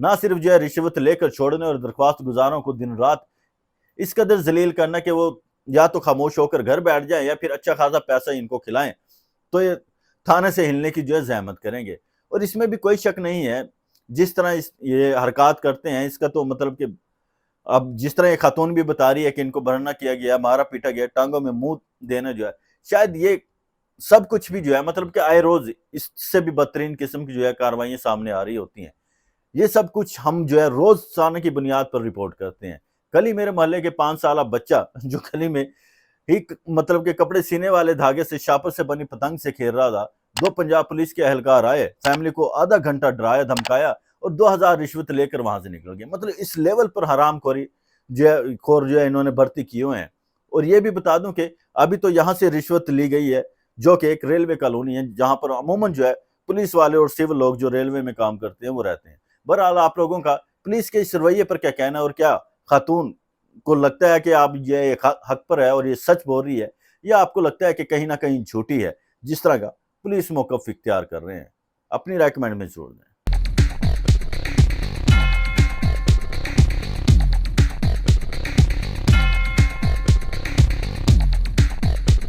ना सिर्फ जो है रिश्वत लेकर छोड़ने और दरख्वास्त गुजारों को दिन रात इस कदर जलील करना कि वो या तो खामोश होकर घर बैठ जाएं या फिर अच्छा खासा पैसा इनको खिलाएं, तो ये थाने से हिलने की जो है जहमत करेंगे। और इसमें भी कोई शक नहीं है, जिस तरह ये हरकत करते हैं इसका तो मतलब कि अब जिस तरह ये खातून भी बता रही है कि इनको भरना किया गया, मारा पीटा गया, टांगों में मुंह देना जो है, शायद ये सब कुछ भी जो है मतलब कि आए रोज इससे भी बदतरीन किस्म की जो है कार्रवाइयां सामने आ रही होती हैं। ये सब कुछ हम जो है रोजाना की बुनियाद पर रिपोर्ट करते हैं। कल ही मेरे मोहल्ले के 5 साल बच्चा जो गली में ही मतलब के कपड़े सीने वाले धागे से शापर से बनी पतंग से खेल रहा था, 2 पंजाब पुलिस के एहलकार आए, फैमिली को आधा घंटा डराया धमकाया और 2000 रिश्वत लेकर वहां से निकल गए। मतलब इस लेवल पर हरामखोरी खोर जो है इन्होंने भर्ती किए हुए हैं। और ये भी बता दूं कि अभी तो यहाँ से रिश्वत ली गई है, जो कि एक रेलवे कॉलोनी है जहां पर अमूमन जो है पुलिस वाले और सिविल लोग जो रेलवे में काम करते हैं वो रहते हैं। बहरहाल आप लोगों का पुलिस के इस रवैये पर क्या कहना है, और क्या खातून को लगता है कि आप ये हक पर है और ये सच बोल रही है, या आपको लगता है कि कहीं ना कहीं झूठी है जिस तरह का पुलिस मौक़िफ़ इख्तियार कर रहे हैं? अपनी राय कमेंट में जोड़ दें।